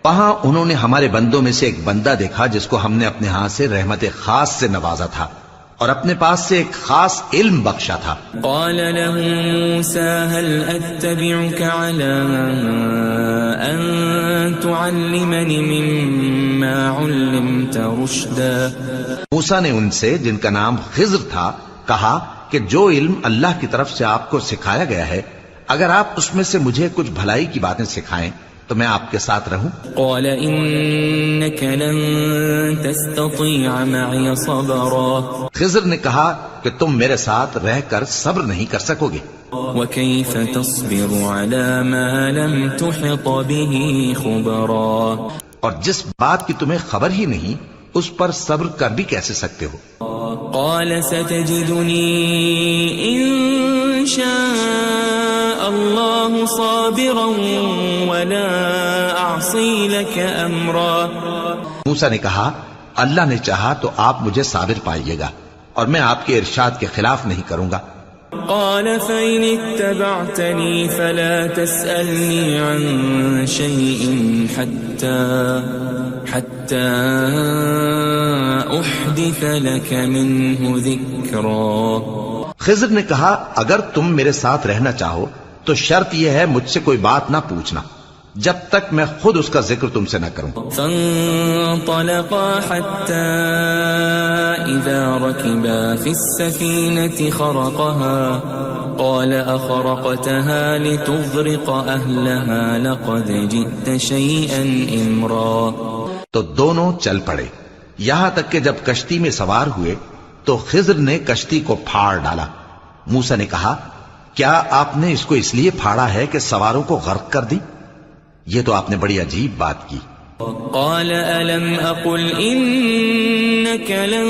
وہاں انہوں نے ہمارے بندوں میں سے ایک بندہ دیکھا جس کو ہم نے اپنے ہاں سے رحمت خاص سے نوازا تھا اور اپنے پاس سے ایک خاص علم بخشا تھا. قال له موسى هل أتبعك على أن تعلمني مما علمت رشدا. موسیٰ نے ان سے جن کا نام خضر تھا کہا کہ جو علم اللہ کی طرف سے آپ کو سکھایا گیا ہے اگر آپ اس میں سے مجھے کچھ بھلائی کی باتیں سکھائیں تو میں آپ کے ساتھ رہوں. قال إنك لن تستطيع معي صبرا. خضر نے کہا کہ تم میرے ساتھ رہ کر صبر نہیں کر سکو گے. وكيف تصبر على ما لم تحط به خبرا. اور جس بات کی تمہیں خبر ہی نہیں اس پر صبر کر بھی کیسے سکتے ہو. قال ستجدني إن شاء الله صابرا ولا أعصي لك أمرا. موسیٰ نے کہا اللہ نے چاہا تو آپ مجھے صابر پائیے گا اور میں آپ کے ارشاد کے خلاف نہیں کروں گا. قال فإن اتبعتني فلا تسألني عن شيء حتى أحدث لك منه ذكرا. خضر نے کہا اگر تم میرے ساتھ رہنا چاہو تو شرط یہ ہے مجھ سے کوئی بات نہ پوچھنا جب تک میں خود اس کا ذکر تم سے نہ کروں. فانطلقا حتى إذا ركبا في السفينة خرقها قال أخرقتها لتغرق أهلها لقد جئت شيئا إمرا. تو دونوں چل پڑے یہاں تک کہ جب کشتی میں سوار ہوئے تو خضر نے کشتی کو پھاڑ ڈالا. موسیٰ نے کہا کیا آپ نے اس کو اس لیے پھاڑا ہے کہ سواروں کو غرق کر دی؟ یہ تو آپ نے بڑی عجیب بات کی. قال ألم أقل إنك لن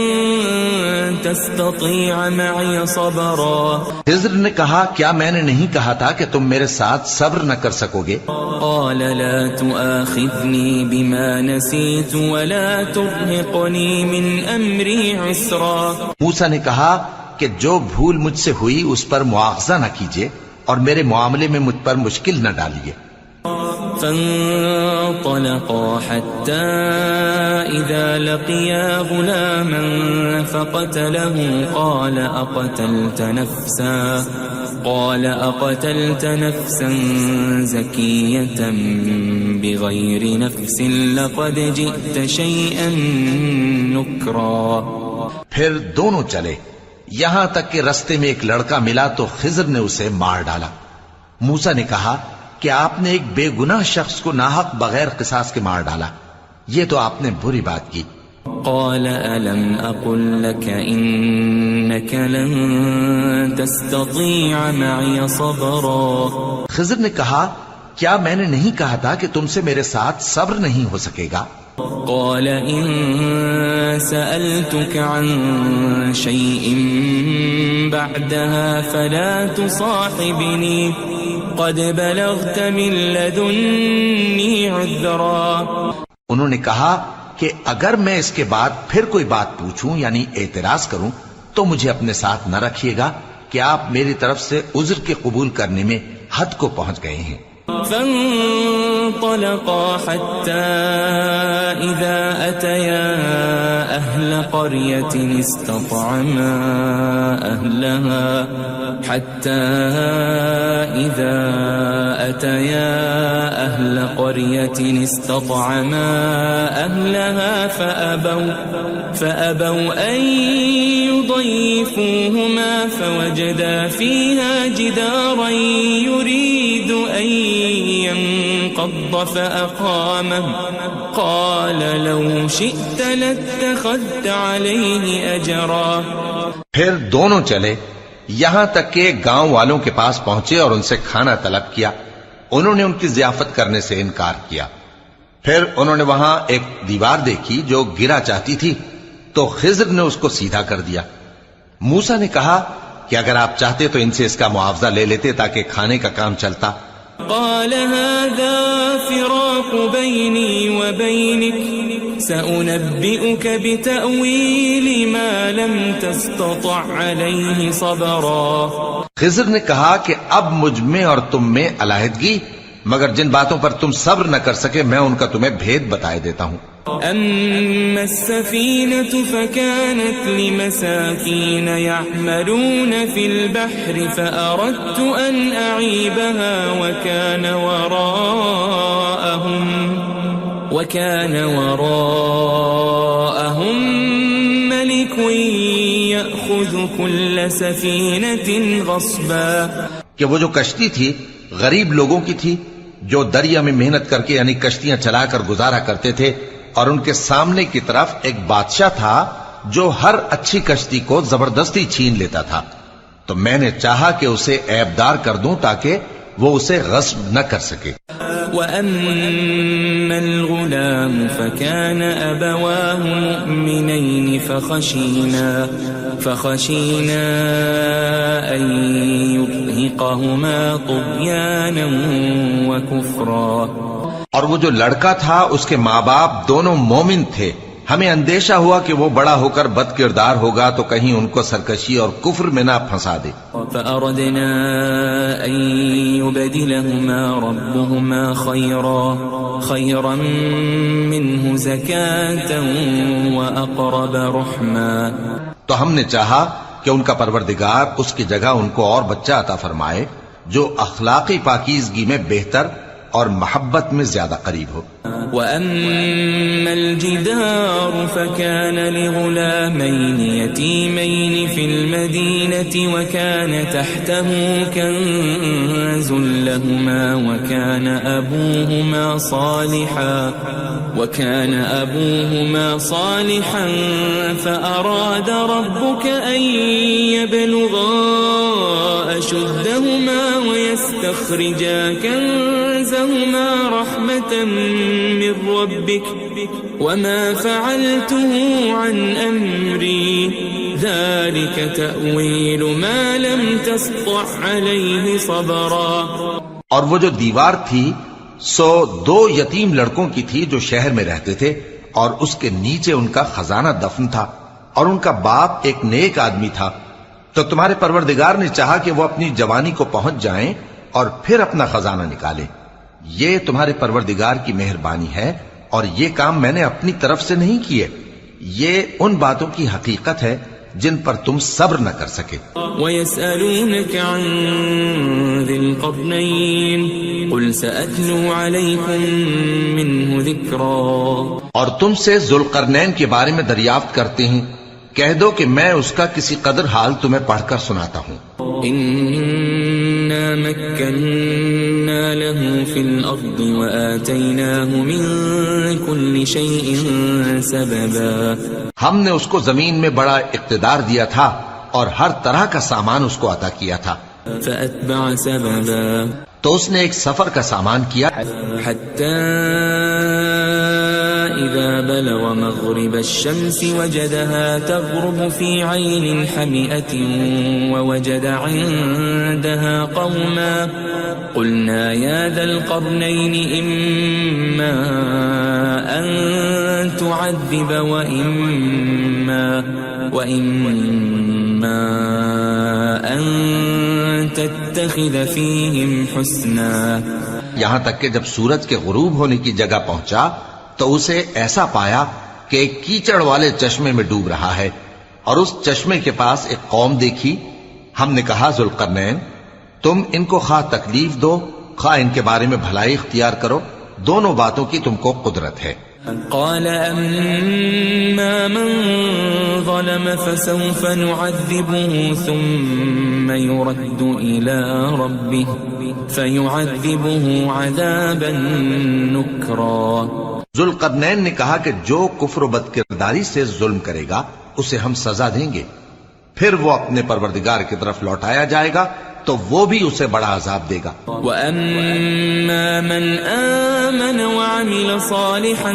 تستطيع معي صبرا. خضر نے کہا کیا میں نے نہیں کہا تھا کہ تم میرے ساتھ صبر نہ کر سکو گے؟ قال لا تؤاخذني بما نسيت ولا ترهقني من أمري عسرا. موسیٰ نے کہا کہ جو بھول مجھ سے ہوئی اس پر مواخذہ نہ کیجیے اور میرے معاملے میں مجھ پر مشکل نہ ڈالیے. فانطلقا حتى إذا لقيا غلاما فقتله قال أقتلت نفسا زكية بغير نفس لقد جئت شيئا نكرا. پھر دونوں چلے یہاں تک کہ رستے میں ایک لڑکا ملا تو خضر نے اسے مار ڈالا. موسیٰ نے کہا کہ آپ نے ایک بے گناہ شخص کو ناحق بغیر قصاص کے مار ڈالا. یہ تو آپ نے بری بات کی. قال ألم أقل لك إنك لن تستطيع معي صبرا. خضر نے کہا کیا میں نے نہیں کہا تھا کہ تم سے میرے ساتھ صبر نہیں ہو سکے گا؟ قال إن سألتك عن شيء بعدها فلا تصاحبني قد بلغت من لدني عذرا. انہوں نے کہا کہ اگر میں اس کے بعد پھر کوئی بات پوچھوں یعنی اعتراض کروں تو مجھے اپنے ساتھ نہ رکھیے گا کہ آپ میری طرف سے عذر کے قبول کرنے میں حد کو پہنچ گئے ہیں. فانطلقا حتى إذا أتيا أهل قرية استطعما أهلها فأبوا أن يضيفوهما فوجدا فيها جدارا يريد أن انقض فأقامه قال لو شئت لاتخذت عليه أجرا. پھر دونوں چلے یہاں تک کہ گاؤں والوں کے پاس پہنچے اور ان سے کھانا طلب کیا. انہوں نے ان کی ضیافت کرنے سے انکار کیا. پھر انہوں نے وہاں ایک دیوار دیکھی جو گرا چاہتی تھی تو خضر نے اس کو سیدھا کر دیا. موسیٰ نے کہا کہ اگر آپ چاہتے تو ان سے اس کا معاوضہ لے لیتے تاکہ کھانے کا کام چلتا. قال هذا فراق بيني وبينك سأنبئك بتأويل ما لم تستطع عليه صبرا. خضر نے کہا کہ اب مجھ میں اور تم میں علیحدگی، مگر جن باتوں پر تم صبر نہ کر سکے میں ان کا تمہیں بھید بتائے دیتا ہوں. أما السفينة فكانت لمساكين يعملون في البحر فأردت أن أعيبها وكان وراءهم ملك يأخذ كل سفينة غصبا. کہ وہ جو کشتی تھی غریب لوگوں کی تھی جو دریا میں محنت کر کے یعنی کشتیاں چلا کر گزارا کرتے تھے، اور ان کے سامنے کی طرف ایک بادشاہ تھا جو ہر اچھی کشتی کو زبردستی چھین لیتا تھا. تو میں نے چاہا کہ اسے عیبدار کر دوں تاکہ وہ اسے غصب نہ کر سکے. وَأَمَّا الْغُلَامُ فَكَانَ أَبَوَاهُ مُؤْمِنَيْنِ فَخَشِينَا أَن يُرْهِقَهُمَا طُغْيَانًا وَكُفْرًا. اور وہ جو لڑکا تھا اس کے ماں باپ دونوں مومن تھے، ہمیں اندیشہ ہوا کہ وہ بڑا ہو کر بد کردار ہوگا تو کہیں ان کو سرکشی اور کفر میں نہ پھنسا دے. فأردنا أن يبدلهما ربهما خيرا منه زكاة وأقرب رحما. تو ہم نے چاہا کہ ان کا پروردگار اس کی جگہ ان کو اور بچہ عطا فرمائے جو اخلاقی پاکیزگی میں بہتر اور محبت میں زیادہ قریب ہو. وَأَمَّا الْجِدَارُ فَكَانَ لِغُلَامَيْنِ يَتِيمَيْنِ فِي الْمَدِينَةِ وَكَانَ تَحْتَهُ كَنزٌ لَهُمَا وَكَانَ أَبُوهُمَا صَالِحًا فَأَرَادَ رَبُّكَ أَن يَبْلُغَا أَشُدَّهُمَا وَيَسْتَخْرِجَا كَنزَهُمَا رَحْمَةً من ربك وما فعلته عن أمري ذلك تأويل ما لم تسطع عليه صبرا. اور وہ جو دیوار تھی سو دو یتیم لڑکوں کی تھی جو شہر میں رہتے تھے اور اس کے نیچے ان کا خزانہ دفن تھا اور ان کا باپ ایک نیک آدمی تھا. تو تمہارے پروردگار نے چاہا کہ وہ اپنی جوانی کو پہنچ جائیں اور پھر اپنا خزانہ نکالیں. یہ تمہارے پروردگار کی مہربانی ہے اور یہ کام میں نے اپنی طرف سے نہیں کیے. یہ ان باتوں کی حقیقت ہے جن پر تم صبر نہ کر سکے. وَيَسْأَلُونَكَ عَنْ ذِي الْقَرْنَيْنِ قُلْ سَأَتْلُو عَلَيْكُمْ مِنْهُ ذِكْرًا. اور تم سے ذوالقرنین کے بارے میں دریافت کرتے ہیں، کہہ دو کہ میں اس کا کسی قدر حال تمہیں پڑھ کر سناتا ہوں. إِنَّا مَكَّنَّا لَهُ فِي الْأَرْضِ وَآتَيْنَاهُ مِنْ كُلِّ شَيْءٍ سَبَبًا. ہم نے اس کو زمین میں بڑا اقتدار دیا تھا اور ہر طرح کا سامان اس کو عطا کیا تھا. فَأَتْبَعَ سَبَبًا. تو اس نے ایک سفر کا سامان کیا حَتَّى إِذَا بَلَغَ مَغْرِبَ الشَّمْسِ وَجَدَهَا تَغْرُبُ فِي عَيْنٍ حَمِئَةٍ وَوَجَدَ عِندَهَا قَوْمًا قُلْنَا يَا ذَا الْقَرْنَيْنِ إِمَّا أَن تُعَذِّبَ وَإِمَّا أَن تَتَّخِذَ فِيهِمْ حُسْنًا. یہاں تک کہ جب سورج کے غروب ہونے کی جگہ پہنچا تو اسے ایسا پایا کہ ایک کیچڑ والے چشمے میں ڈوب رہا ہے اور اس چشمے کے پاس ایک قوم دیکھی. ہم نے کہا ذوالقرنین تم ان کو خواہ تکلیف دو خواہ ان کے بارے میں بھلائی اختیار کرو، دونوں باتوں کی تم کو قدرت ہے. قال أما من ظلم فسوف نعذبه ثم يرد إلى ربه فيعذبه عذابا نكرا. ذوالقرنین نے کہا کہ جو کفر و بد کرداری سے ظلم کرے گا اسے ہم سزا دیں گے، پھر وہ اپنے پروردگار کی طرف لوٹایا جائے گا تو وہ بھی اسے بڑا عذاب دے گا. وَأَمَّا مَنْ آمَنَ وَعَمِلَ صَالِحًا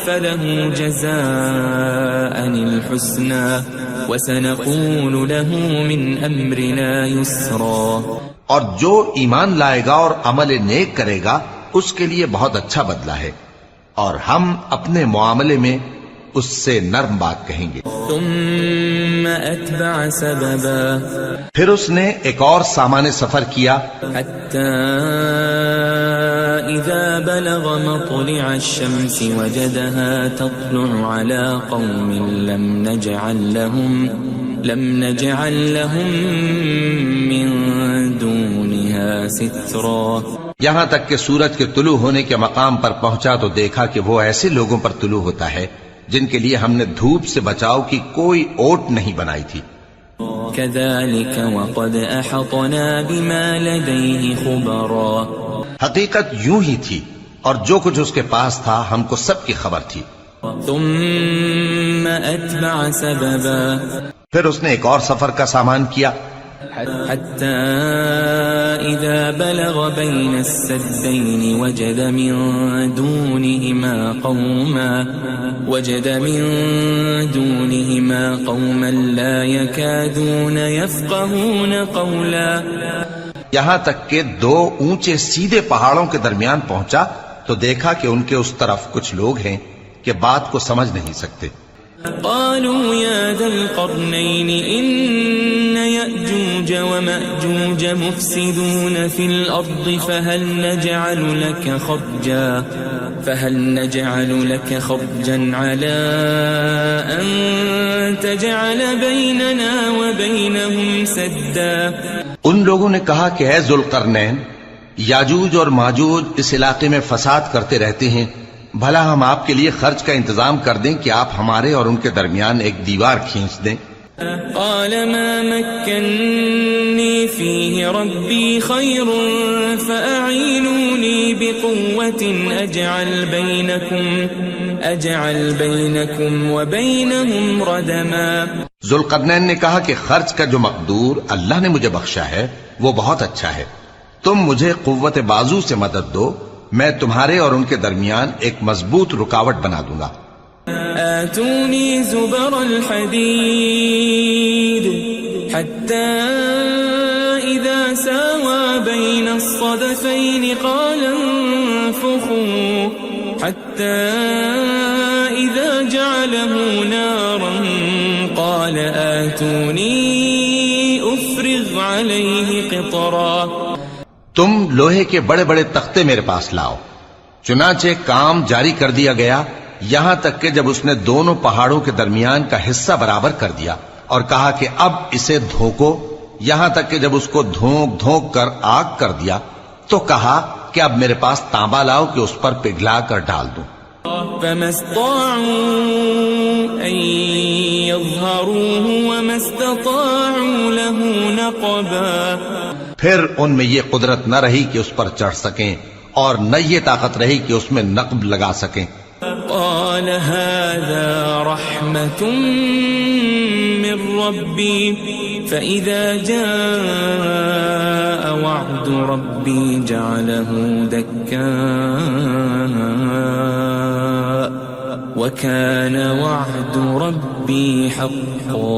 فَلَهُ جَزَاءً الْحُسْنَى وَسَنَقُولُ لَهُ مِنْ أَمْرِنَا يُسْرًا. اور جو ایمان لائے گا اور عمل نیک کرے گا اس کے لیے بہت اچھا بدلہ ہے، اور ہم اپنے معاملے میں اس سے نرم بات کہیں گے. ثم أتبع سببا. پھر اس نے ایک اور سامان سفر کیا حتى إذا بلغ مطلع الشمس وجدها تطلع على قوم لم نجعل لهم من دونها سترا. یہاں تک کہ سورج کے طلوع ہونے کے مقام پر پہنچا تو دیکھا کہ وہ ایسے لوگوں پر طلوع ہوتا ہے جن کے لیے ہم نے دھوپ سے بچاؤ کی کوئی اوٹ نہیں بنائی تھی. كذلك وقد أحطنا بما لديه خبرا. حقیقت یوں ہی تھی اور جو کچھ اس کے پاس تھا ہم کو سب کی خبر تھی. ثم أتبع سببا. پھر اس نے ایک اور سفر کا سامان کیا حتى إذا بلغ بين السدين وجد من دونهما قوما لا يكادون يفقهون قولا. یہاں تک کہ دو اونچے سیدھے پہاڑوں کے درمیان پہنچا تو دیکھا کہ ان کے اس طرف کچھ لوگ ہیں کہ بات کو سمجھ نہیں سکتے. قالوا يا ذا القرنين إن يأجوج ومأجوج مفسدون في الأرض فهل نجعل لك خرجا على أن تجعل بيننا وبينهم سدا. ان لوگوں نے کہا کہ اے ذوالقرنین، یاجوج اور ماجوج اس علاقے میں فساد کرتے رہتے ہیں، بھلا ہم آپ کے لیے خرچ کا انتظام کر دیں کہ آپ ہمارے اور ان کے درمیان ایک دیوار کھینچ دیں. قال ما مكنني فيه ربي خير فأعينوني بقوة أجعل بينكم وبينهم ردما. ذوالقرنین نے کہا کہ خرچ کا جو مقدور اللہ نے مجھے بخشا ہے وہ بہت اچھا ہے، تم مجھے قوت بازو سے مدد دو، میں تمہارے اور ان کے درمیان ایک مضبوط رکاوٹ بنا دوں گا. آتوني زبر الحديد حتى إذا ساوى بين الصدفين قال انفخوا حتى إذا جعله نارا قال آتوني أفرغ عليه قطرا. تم لوہے کے بڑے بڑے تختے میرے پاس لاؤ. چنانچہ کام جاری کر دیا گیا یہاں تک کہ جب اس نے دونوں پہاڑوں کے درمیان کا حصہ برابر کر دیا اور کہا کہ اب اسے دھوکو، یہاں تک کہ جب اس کو دھونک دھونک کر آگ کر دیا تو کہا کہ اب میرے پاس تانبا لاؤ کہ اس پر پگھلا کر ڈال دوں. فما استطاعوا أن يظهروه وما استطاعوا له نقبا. پھر ان میں یہ قدرت نہ رہی کہ اس پر چڑھ سکیں اور نہ یہ طاقت رہی کہ اس میں نقب لگا سکیں. قال هذا رحمة من ربي فإذا جاء وعد ربي جعله دكا وكان وعد ربي حقا.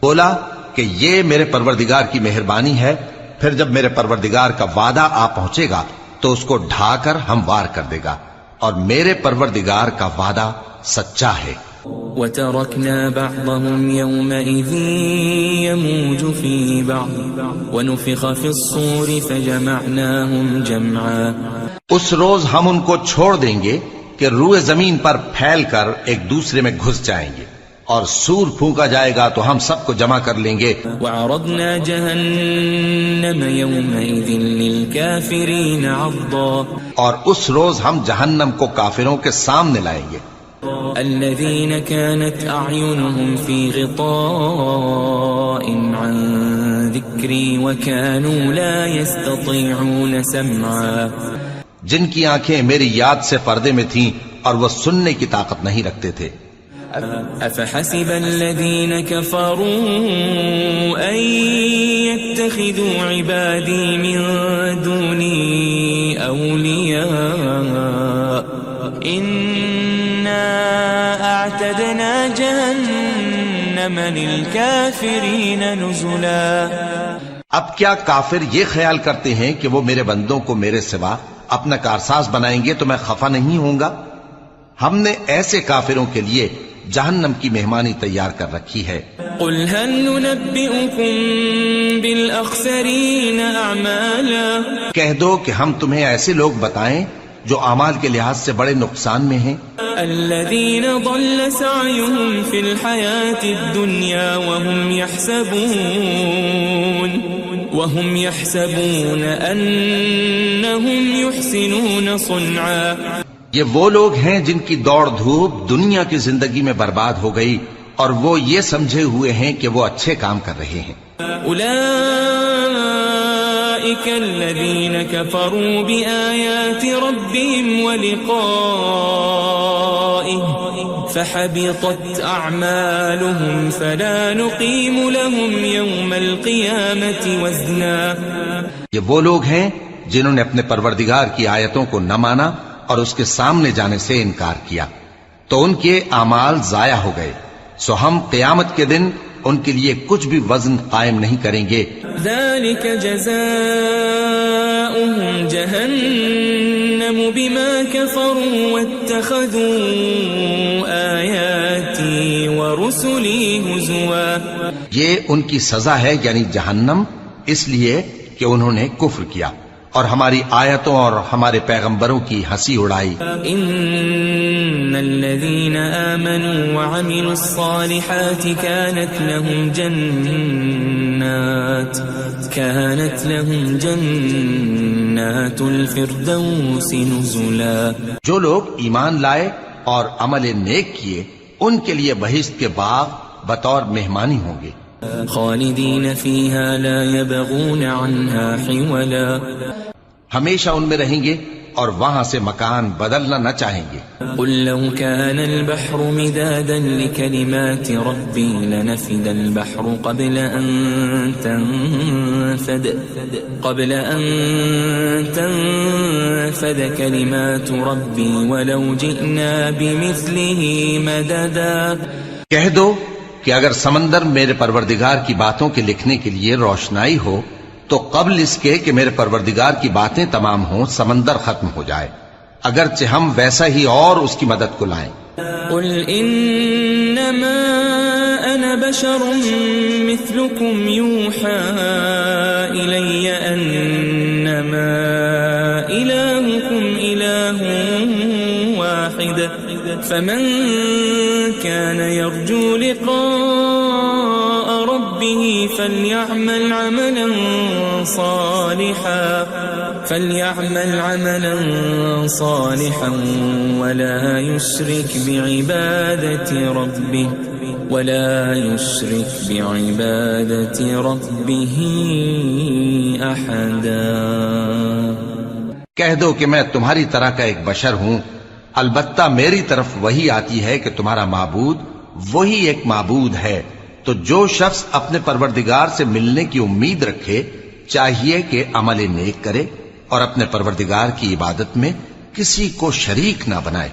بولا کہ یہ میرے پروردگار کی مہربانی ہے، پھر جب میرے پروردگار کا وعدہ آ پہنچے گا تو اس کو ڈھا کر ہموار کر دے گا، اور میرے پروردگار کا وعدہ سچا ہے. وَتَرَكْنَا بَعْضَهُمْ يَوْمَئِذٍ يَمُوجُ فِي بَعْضٍ وَنُفِخَ فِي الصُّورِ فَجَمَعْنَاهُمْ جَمْعًا. اس روز ہم ان کو چھوڑ دیں گے کہ روئے زمین پر پھیل کر ایک دوسرے میں گھس جائیں گے، اور سور پھونکا جائے گا تو ہم سب کو جمع کر لیں گے. وعرضنا جهنم يومئذ للكافرين عرضا اور اس روز ہم جہنم کو کافروں کے سامنے لائیں گے. الذين كانت أعينهم في غطاء عن ذكري وكانوا لا يستطيعون سمعا جن کی آنکھیں میری یاد سے پردے میں تھیں اور وہ سننے کی طاقت نہیں رکھتے تھے. أفحسب الذين كفروا أن يتخذوا عبادي من دوني أولياء إنا أعتدنا جهنم للكافرين نزلا. اب کیا کافر یہ خیال کرتے ہیں کہ وہ میرے بندوں کو میرے سوا اپنا کارساز بنائیں گے تو میں خفا نہیں ہوں گا؟ ہم نے ایسے کافروں کے لیے جہنم کی مہمانی تیار کر رکھی ہے. قل هل ننبئكم بالأخسرين أعمالا کہہ دو کہ ہم تمہیں ایسے لوگ بتائیں جو اعمال کے لحاظ سے بڑے نقصان میں ہیں. الذين ضل سعيهم في الحياة الدنيا وهم يحسبون أنهم يحسنون صنعا. یہ وہ لوگ ہیں جن کی دوڑ دھوپ دنیا کی زندگی میں برباد ہو گئی اور وہ یہ سمجھے ہوئے ہیں کہ وہ اچھے کام کر رہے ہیں. أولئك الذين كفروا بآيات ربهم ولقائه فحبطت أعمالهم فلا نقيم لهم يوم القيامة وزنا. یہ وہ لوگ ہیں جنہوں نے اپنے پروردگار کی آیتوں کو نہ مانا اور اس کے سامنے جانے سے انکار کیا تو ان کے اعمال ضائع ہو گئے، سو ہم قیامت کے دن ان کے لیے کچھ بھی وزن قائم نہیں کریں گے. ذلك جزاؤهم جهنم بما كفروا واتخذوا آياتي ورسلي هزوا. یہ ان کی سزا ہے یعنی جہنم، اس لیے کہ انہوں نے کفر کیا اور ہماری آیتوں اور ہمارے پیغمبروں کی ہنسی اڑائی. ان الذين آمنوا وعملوا الصالحات كانت لهم جنات الفردوس نزلا. جو لوگ ایمان لائے اور عمل نیک کیے ان کے لیے بہشت کے باغ بطور مہمانی ہوں گے. خالدین فیہا لا یبغون عنہا حولا. ہمیشہ ان میں رہیں گے اور وہاں سے مکان بدلنا نہ چاہیں گے. قل لو كان البحر مدادا لكلمات ربي لنفد البحر قبل أن تنفد كلمات ربي ولو جئنا بمثله مددا. کہہ دو کہ اگر سمندر میرے پروردگار کی باتوں کے لکھنے کے لیے روشنائی ہو تو قبل اس کے کہ میرے پروردگار کی باتیں تمام ہوں سمندر ختم ہو جائے، اگرچہ ہم ویسا ہی اور اس کی مدد کو لائیں. قل انما انا بشر مثلكم يوحى الي انما الهكم اله واحد فمن كان يرجو لقاء ربه فليعمل عملا صالحا ولا يشرك بعبادة ربه أحدا. کہہ دو کہ میں تمہاری طرح کا ایک بشر ہوں، البتہ میری طرف وہی آتی ہے کہ تمہارا معبود وہی ایک معبود ہے. تو جو شخص اپنے پروردگار سے ملنے کی امید رکھے چاہیے کہ عمل نیک کرے اور اپنے پروردگار کی عبادت میں کسی کو شریک نہ بنائے.